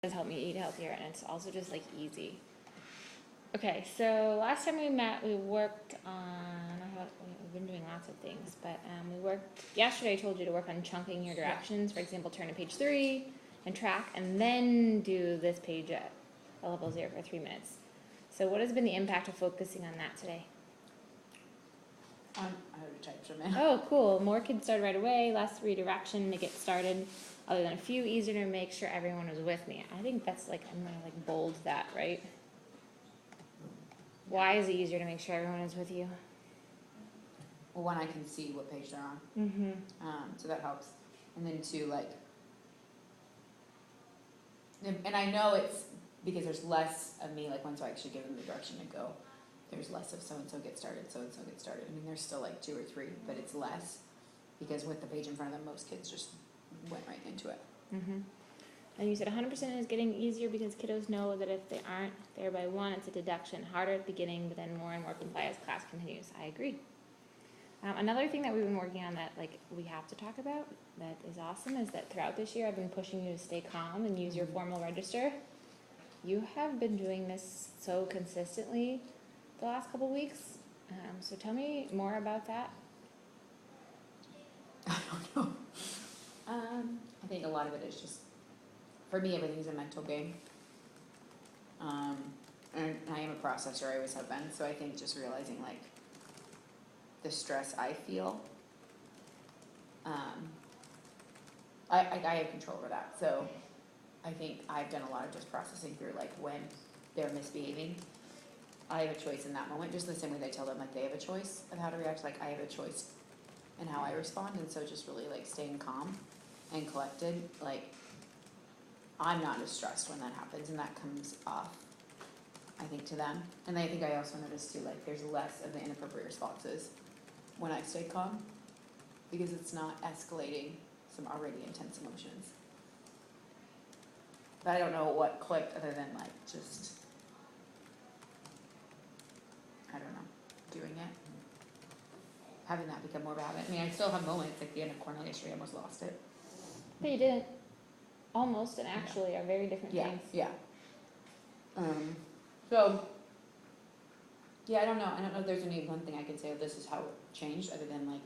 does help me eat healthier, and it's also just like easy. Okay, so last time we met, we worked on, we've been doing lots of things, but we worked, yesterday I told you to work on chunking your directions. For example, turn to page 3 and track, and then do this page at a level 0 for 3 minutes. So what has been the impact of focusing on that today? I already typed them in. Oh, cool. More kids started right away, less redirection to get started, other than a few, easier to make sure everyone was with me. I think that's like, I'm gonna like bold that, right? Why is it easier to make sure everyone is with you? Well, one, I can see what page they're on. Mm-hmm. So that helps. And then two, like, and I know it's because there's less of me, like once I actually give them the direction to go, there's less of so-and-so get started, so-and-so get started. I mean, there's still like 2 or 3, but it's less because with the page in front of them, most kids just went right into it. Mm-hmm. And you said 100% is getting easier because kiddos know that if they aren't there by 1, it's a deduction. Harder at the beginning, but then more and more comply as class continues. I agree. Another thing that we've been working on that like we have to talk about that is awesome is that throughout this year I've been pushing you to stay calm and use your formal register. You have been doing this so consistently the last couple weeks. So tell me more about that. I don't know. I think a lot of it is just, for me, everything's a mental game. And I am a processor, I always have been, so I think just realizing like the stress I feel, I have control over that. So I think I've done a lot of just processing through like when they're misbehaving. I have a choice in that moment, just the same way they tell them like they have a choice of how to react, like I have a choice in how I respond. And so just really like staying calm and collected, like I'm not as stressed when that happens, and that comes off, I think, to them. And I think I also noticed too, like there's less of the inappropriate responses when I stay calm, because it's not escalating some already intense emotions. But I don't know what clicked other than like just, I don't know, doing it. Having that become more of a habit. I mean, I still have moments, like the end of Cornell yesterday, I almost lost it. But you didn't. Almost and actually are very different things. Yeah. So, yeah, I don't know. I don't know if there's any one thing I can say of this is how it changed, other than like,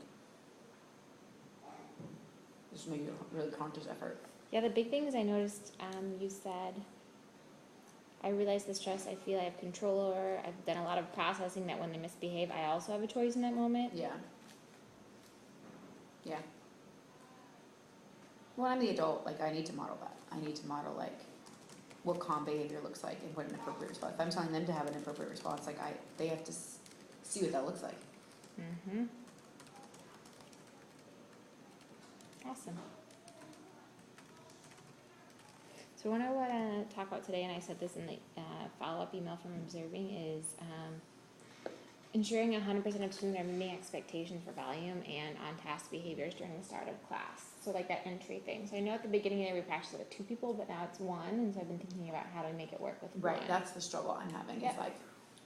just maybe a really conscious effort. Yeah, the big things I noticed, you said, I realize the stress I feel I have control over. I've done a lot of processing that when they misbehave, I also have a choice in that moment. Yeah. Yeah. Well, I'm the adult, like I need to model that. I need to model like what calm behavior looks like and what an appropriate response. If I'm telling them to have an appropriate response, like they have to see what that looks like. Mm-hmm. Awesome. So what I want to talk about today, and I said this in the follow-up email from observing, is ensuring 100% of students are meeting expectations for volume and on-task behaviors during the start of class. So like that entry thing. So I know at the beginning we practiced it with 2 people, but now it's 1, and so I've been thinking about how to make it work with 1. Right, that's the struggle I'm having. Is like,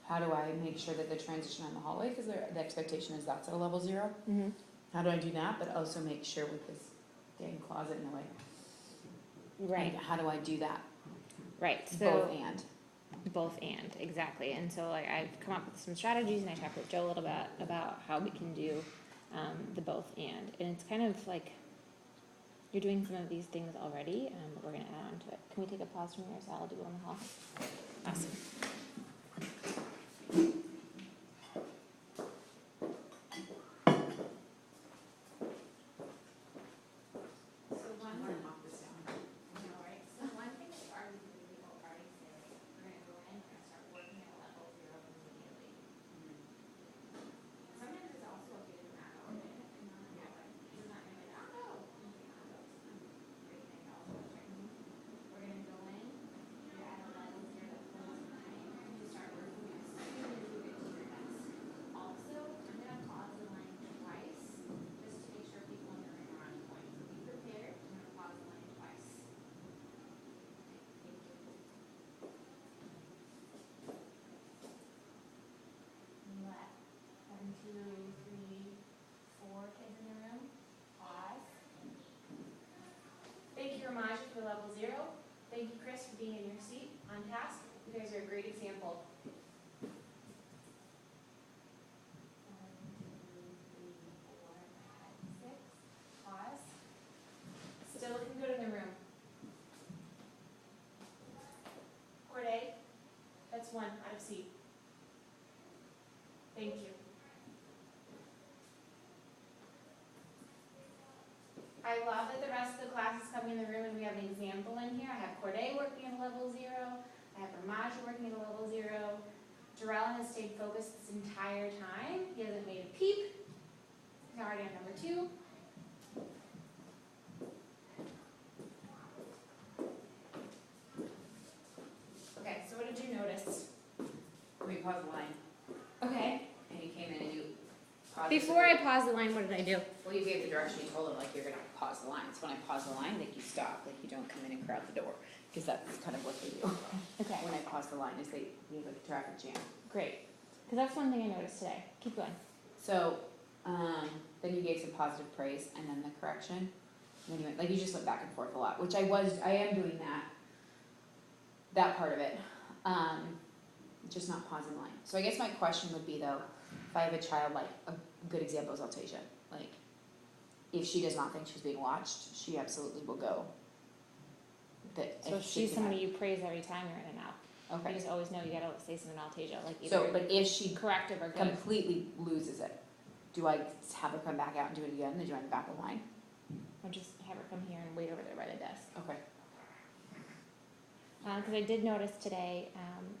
how do I make sure that the transition on the hallway, because the expectation is that's at a level 0. Mm-hmm. How do I do that, but also make sure with this dang closet in the way? Right. And how do I do that? Right. So Both and, exactly. And so like I've come up with some strategies, and I talked with Joe a little bit about how we can do the both and it's kind of like you're doing some of these things already, but we're going to add on to it. Can we take a pause from here so I'll do it on the hall? Awesome. For level 0. Thank you, Chris, for to being in your seat on task. You guys are a great example. 1, 2, 3, 4, 5, 6. Pause. Still looking good in the room. Corday, that's 1 out of seat. Thank you. I love that the rest of the class is coming in the room and we have an example in here. I have Corday working at a level 0. I have Ramaj working at a level 0. Jarrell has stayed focused this entire time. He hasn't made a peep. He's already on number 2. Okay, so what did you notice? We paused the line, Okay. and you came in and you paused. Before I paused the line, what did I do? Well, you gave the direction, you told them, like, you're gonna pause the line. So when I pause the line, like, you stop, like, you don't come in and crowd the door, because that's kind of what they do. Okay, When I pause the line, is they have like a traffic jam. great. Because that's one thing I noticed today. Keep going. So, then you gave some positive praise, and then the correction. And then you went, like, you just went back and forth a lot, which I am doing that part of it. Just not pausing the line. So I guess my question would be though, if I have a child, like, a good example is Altasia, like, if she does not think she's being watched, she absolutely will go. So she's somebody you praise every time you're in and out. You Okay, just always know you gotta say something Altasia, like so, either but if she corrective or good. completely loses it, do I have her come back out and do it again, then do I back the line? Or just have her come here and wait over there by the desk. Okay. Because I did notice today,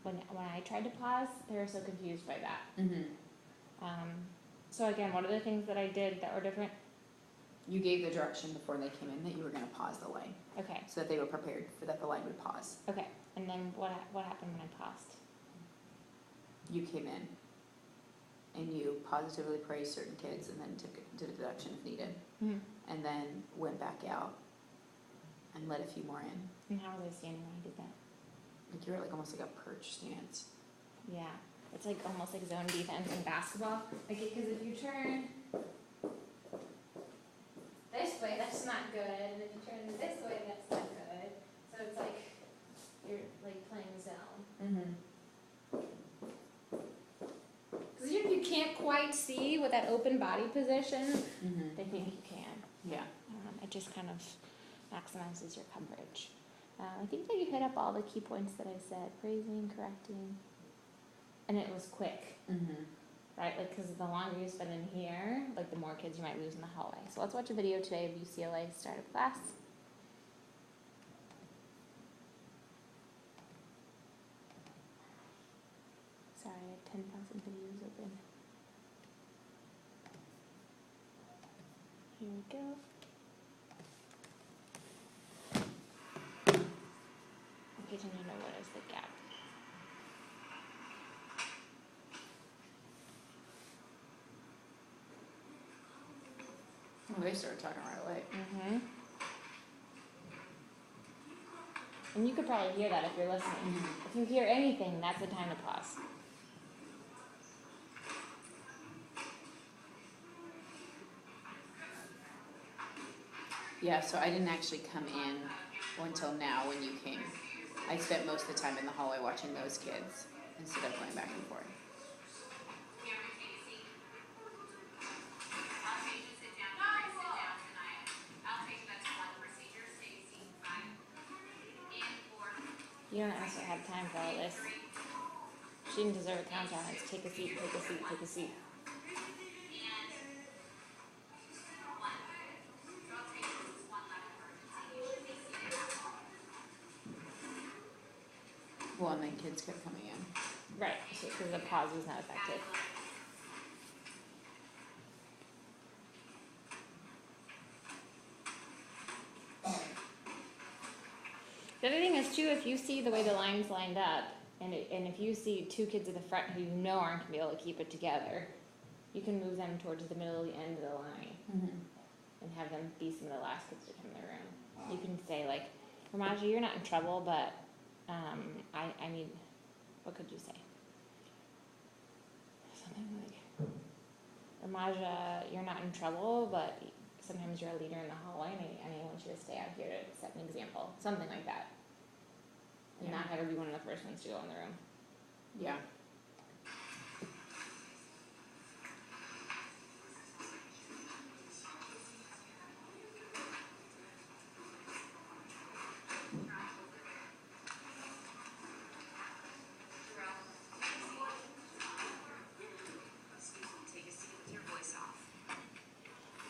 when I tried to pause, they were so confused by that. So again, one of the things that I did that were different, You gave the direction before they came in that you were gonna pause the line, okay, so that they were prepared for that the line would pause. okay, and then what happened when I paused? You came in and you positively praised certain kids and then did a deduction if needed, Mm-hmm. and then went back out and let a few more in. And how was I standing when I did that? Like you were like almost like a perch stance. Yeah, it's like almost like zone defense in basketball. Like, because if you turn this way, that's not good, and if you turn this way, that's not good. So it's like you're like playing zone. Because even if you can't quite see with that open body position, they think you can. Yeah. It just kind of maximizes your coverage. I think that you hit up all the key points that I said, praising, correcting, and it was quick, right? Like, because the longer you spend in here, like the more kids you might lose in the hallway. So let's watch a video today of UCLA startup class. Sorry, I have 10,000 videos open. Here we go. Okay, so you know what is the gap. Well, they started talking right away. And you could probably hear that if you're listening. If you hear anything, that's the time to pause. Yeah, so I didn't actually come in until now when you came. I spent most of the time in the hallway watching those kids instead of going back and forth. You don't also have time for all this. She didn't deserve a countdown. It's take a seat, take a seat, take a seat. Well, and then kids kept coming in. Right, so because the pause was not effective. The other thing is too, if you see the way the line's lined up, and if you see two kids at the front who you know aren't gonna be able to keep it together, you can move them towards the middle of the end of the line and have them be some of the last kids to come in the room. You can say like, Ramaja, you're not in trouble, but I mean, what could you say? Something like, Ramaja, you're not in trouble, but sometimes you're a leader in the hallway, and I want you to stay out here to set an example. Something like that. ever be one of the first ones to go in the room. Yeah.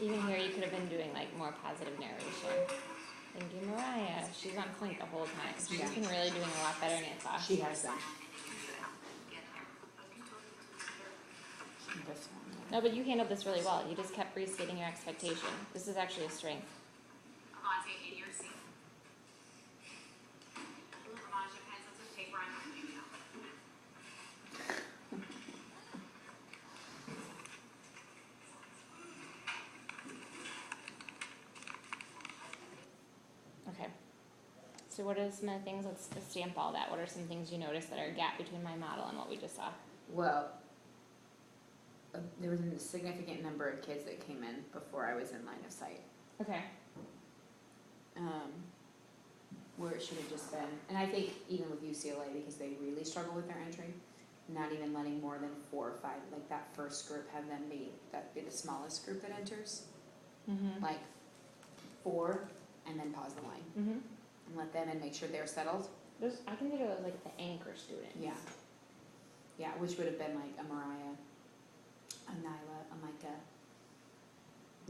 Even here, you could have been doing like more positive narration. Thank you, Mariah. She's on point the whole time. She's Yeah. been really doing a lot better in it class. She has them. This one. No, but you handled this really well. You just kept restating your expectation. This is actually a strength. Okay. So what are some of the things, let's stamp all that. What are some things you noticed that are a gap between my model and what we just saw? Well, there was a significant number of kids that came in before I was in line of sight. Okay. Where it should have just been, and I think even with UCLA, because they really struggle with their entry, not even letting more than 4 or 5, like that first group, have them be the smallest group that enters, Mm-hmm. like 4, and then pause the line, Mm-hmm. and let them and make sure they're settled. Those, I consider those like the anchor students. Yeah. Yeah, which would have been like a Mariah, a Nyla, a Micah.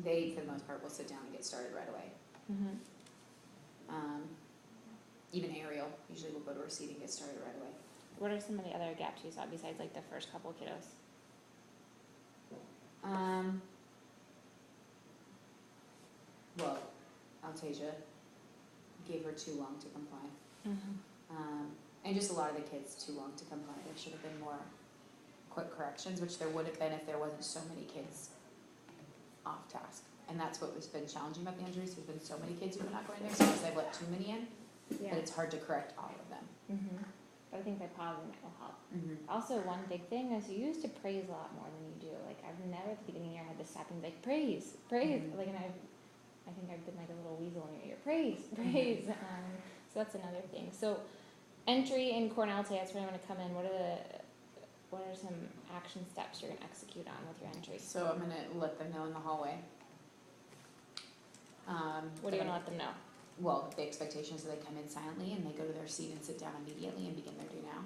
They, for the most part, will sit down and get started right away. Mm-hmm. Even Ariel usually will go to her seat and get started right away. What are some of the other gaps you saw besides like the first couple kiddos? Well, Altasia gave her too long to comply. Mm-hmm. And just a lot of the kids too long to comply. There should have been more quick corrections, which there would have been if there wasn't so many kids off task. And that's what has been challenging about the injuries. There's been so many kids who are not going there, because they've let too many in, Yeah. that it's hard to correct all of them. Mm-hmm. But I think by pausing it will help. Mm-hmm. Also, one big thing is you used to praise a lot more than you do. Like I've never at the beginning of the year had to stop and be like praise, praise. Mhm. Like, and I think I've been like a little weasel in your ear. Praise, praise. So that's another thing. So entry in Cornell today, that's where I'm going to come in. What are some action steps you're going to execute on with your entry? So I'm gonna let them know in the hallway. What are you going to let them know? Well, the expectation is that they come in silently and they go to their seat and sit down immediately and begin their do now.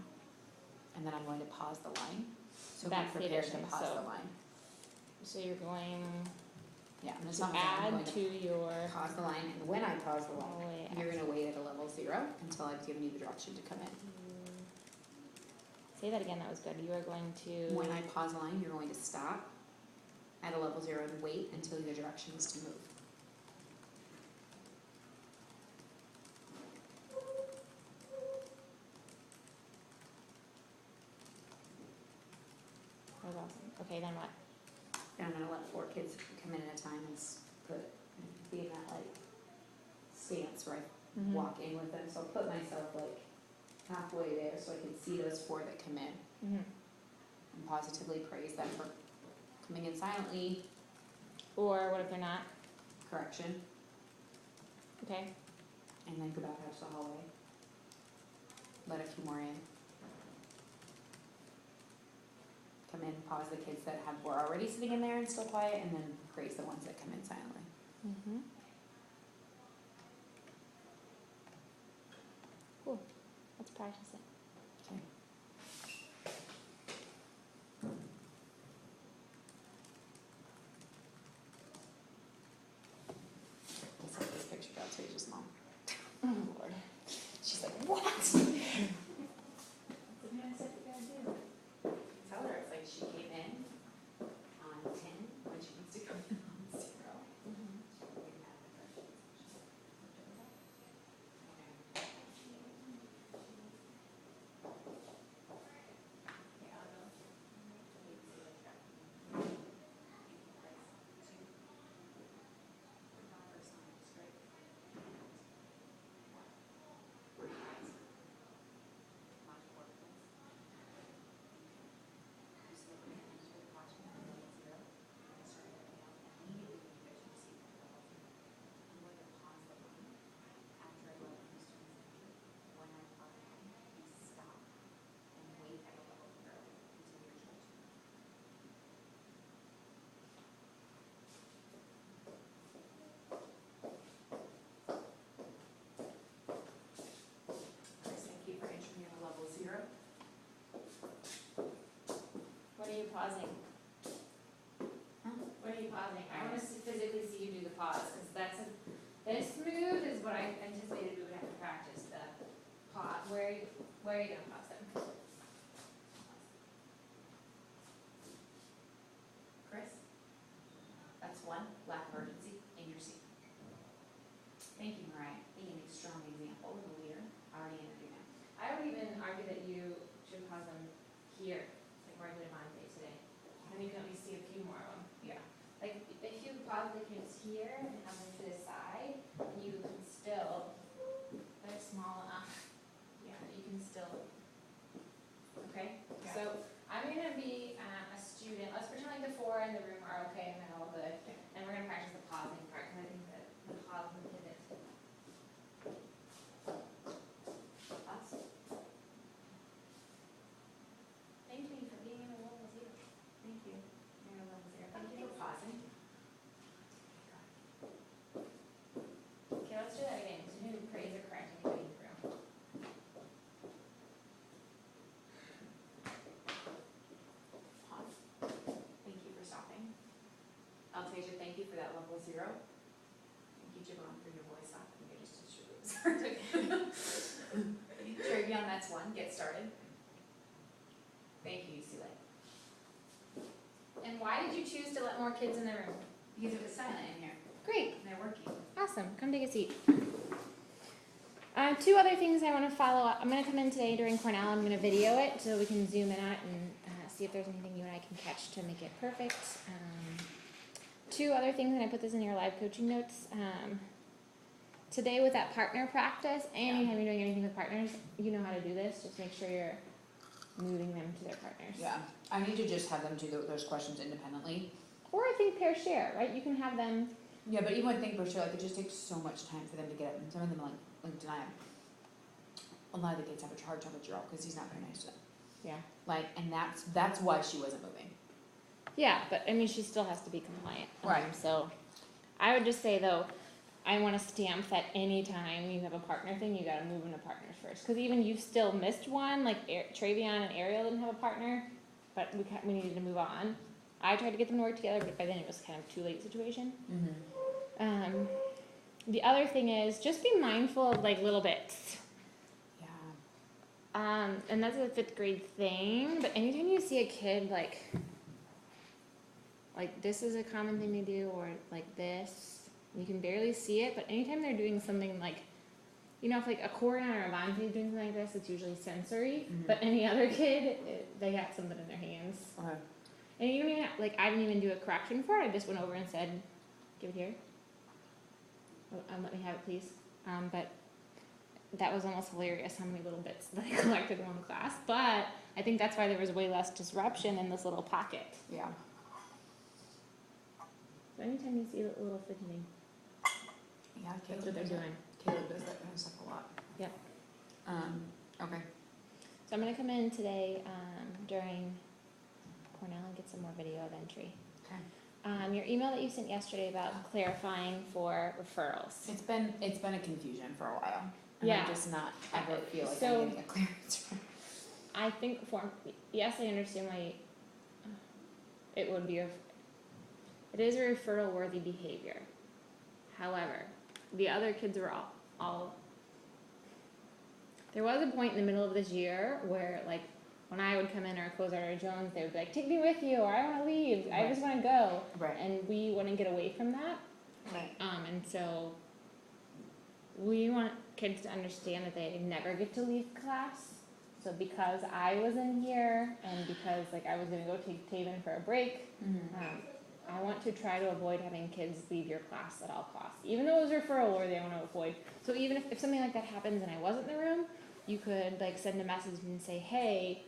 And then I'm going to pause the line. So be That's the prepared to addition, pause so- the line. So you're going Yeah, and it's to not like I'm add going to to your pause the line, and when I pause the line, hallway. you're gonna wait at a level 0 until I've given you the direction to come in. Say that again. That was good. You are going to. When I pause the line, you're going to stop at a level 0 and wait until the direction is to move. That was awesome. Okay, then what? And I'm gonna let 4 kids come in at a time and be in that like stance where I Mm-hmm. walk in with them. So I'll put myself like halfway there so I can see those 4 that come in Mm-hmm. and positively praise them for coming in silently. Or what if they're not? Correction, Okay. and then go back out to the hallway. Let a few more in. Come in, pause the kids that were already sitting in there and still quiet, and then praise the ones that come in silently. Mm-hmm. Cool. Let's practice it. Okay. I sent this picture to Altaja's mom. Oh, Lord. She's like, what? That's the kind of stuff you gotta do. Tell her it's like she came in on 10 when she needs to come in on 0. pausing? Huh? When are you pausing? I wanna physically see you do the pause, cause this move is what I anticipated we would have to practice, the pause. Where are you gonna pause them? Chris? That's one, lack of urgency in your seat. Thank you, Mariah, being a strong example of a leader. I already ended you now. I would even argue that you should pause them here, like where I did Monday today. Then you can at least see a few more of them. Yeah. Like, if you pause the kids here and have them to the side, you can still, they're small enough, yeah, that you can still, okay? Yeah. So, I'm gonna be a student, let's pretend like the four in the room are okay and they're all good, and we're gonna practice the pausing part, because I think that the pause and the pivot. Us? Thank you for being in the level zero. Thank you. You're in a level zero. Thank you for pausing. Okay, let's do that again, so who praise or correct anybody in the room? Pause. Thank you for stopping. Altasia, thank you for that level 0. Thank you, Javon, for your voice off. You just distribute. Travion, that's one. Get started. Thank you, Sule. And why did you choose to let more kids in the room? Because it was silent in here. Great. And they're working. Awesome. Come take a seat. Two other things I want to follow up. I'm going to come in today during Cornell. I'm going to video it so we can zoom in on it and see if there's anything you and I can catch to make it perfect. Two other things, and I put this in your live coaching notes. Today with that partner practice, anytime you're doing anything with partners, you know how to do this. Just make sure you're moving them to their partners. Yeah. I need to just have them do those questions independently. Or I think pair share, right? You can have them. Yeah, but even with think for sure, like it just takes so much time for them to get up, and some of them like deny him. A lot of the kids have a hard time with Gerald because he's not very nice to them. Yeah. Like, and that's why she wasn't moving. Yeah, but I mean, she still has to be compliant. Right. So I would just say though, I want to stamp that anytime you have a partner thing, you got to move into partners first. Because even you still missed one, like Travion and Ariel didn't have a partner, but we needed to move on. I tried to get them to work together, but by then it was kind of too late situation. Mm-hmm. The other thing is just be mindful of like little bits. Yeah. And that's a 5th grade thing, but anytime you see a kid like this is a common thing to do, or like this, you can barely see it, but anytime they're doing something like, you know, if like a Corian or a Vontae is doing something like this, it's usually sensory, Mhm. but any other kid, they got something in their hands. Okay. And you don't even, I didn't even do a correction for it, I just went over and said, give it here. Let me have it, please. But that was almost hilarious how many little bits that I collected in one class. But I think that's why there was way less disruption in this little pocket. Yeah. So anytime you see a little fidgeting, Yeah. that's what they're doing. Caleb does that kind of stuff a lot. Yep. Okay. So I'm going to come in today during Cornell and get some more video of entry. Okay. Your email that you sent yesterday about clarifying for referrals. It's been a confusion for a while. And Yeah. I'm just not ever feel like So- I'm getting a clear answer. I think yes, I understand why it would be it is a referral worthy behavior. However, the other kids were all there was a point in the middle of this year where like when I would come in or Cozart or Jones, they would be like, take me with you, or I want to leave, I just want to go. Right. And we wouldn't get away from that. Right. And so we want kids to understand that they never get to leave class. So because I was in here and because like I was gonna go take Taven for a break, I want to try to avoid having kids leave your class at all costs. Even though it was referral worthy, I want to avoid. So even if something like that happens and I wasn't in the room, you could like send a message and say, hey,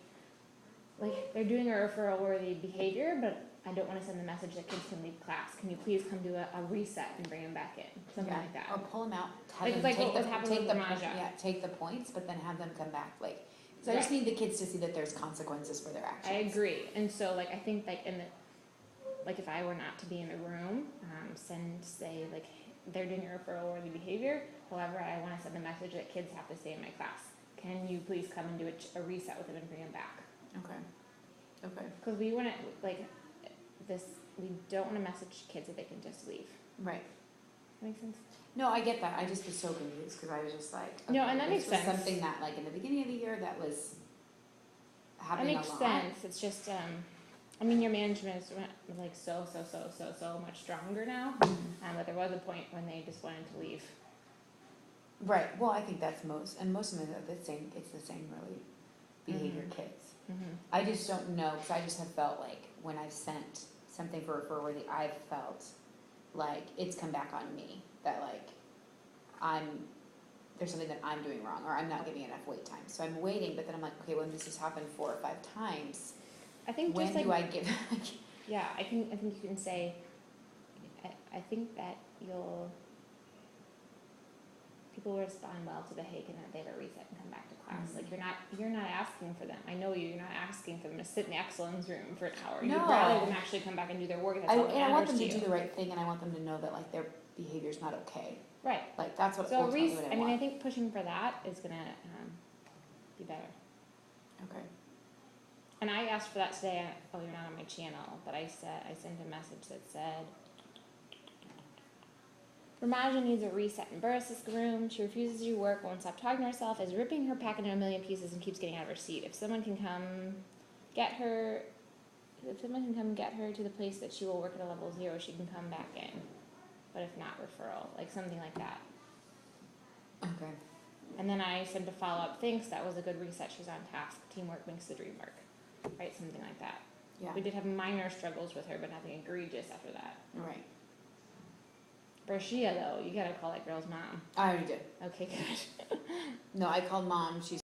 like they're doing a referral worthy behavior, but I don't want to send the message that kids can leave class. Can you please come do a reset and bring them back in? Something like that. Or pull them out. Have Like- them like take what was happening with Raja. take the points, but then have them come back. Like, so I just need the kids to see that there's consequences for their actions. I agree. And so like I think like like if I were not to be in the room, say like they're doing a referral worthy behavior. However, I want to send the message that kids have to stay in my class. Can you please come and do a reset with them and bring them back? Okay. Okay. Because we want to, like, this, we don't want to message kids that they can just leave. Right. That makes sense? No, I get that. I just was so confused because I was just like, No, and that this makes was sense. something that, like, in the beginning of the year that was That happening a makes lot. sense. It's just, I mean, your management is like so much stronger now. But there was a point when they just wanted to leave. Right. Well, I think that's most of them are the same. It's the same really behavior Mhm. kids. Mm-hmm. I just don't know because I just have felt like when I've sent something for refer worthy, I've felt like it's come back on me that like there's something that I'm doing wrong or I'm not giving enough wait time. So I'm waiting, but then I'm like, okay, when this has happened 4 or 5 times, I think when just like, do I give? yeah, I think you can say, I think that people will respond well to the hey, can they have a reset and come back to class? Mhm. Like you're not asking for them. I know you're not asking for them to sit in the excellence room for an hour. No. You'd rather them actually come back and do their work. That's all that I want matters them to you. do the right thing and I want them to know that like their behavior's not okay. Right. Like that's what So ultimately what I I want. think pushing for that is gonna be better. Okay. And I asked for that today. Oh, you're not on my channel, but I sent a message that said, Ramaja needs a reset in Burris' room. She refuses to do work, won't stop talking to herself, is ripping her packet into a million pieces and keeps getting out of her seat. If someone can come get her to the place that she will work at a level 0, she can come back in. But if not, referral, like something like that. Okay. And then I sent a follow-up, thanks, that was a good reset, she's on task, teamwork makes the dream work. Right, something like that. Yeah. We did have minor struggles with her, but nothing egregious after that. Right. Barshia, though, you gotta call that girl's mom. I already did. Okay, good. No, I called mom. She's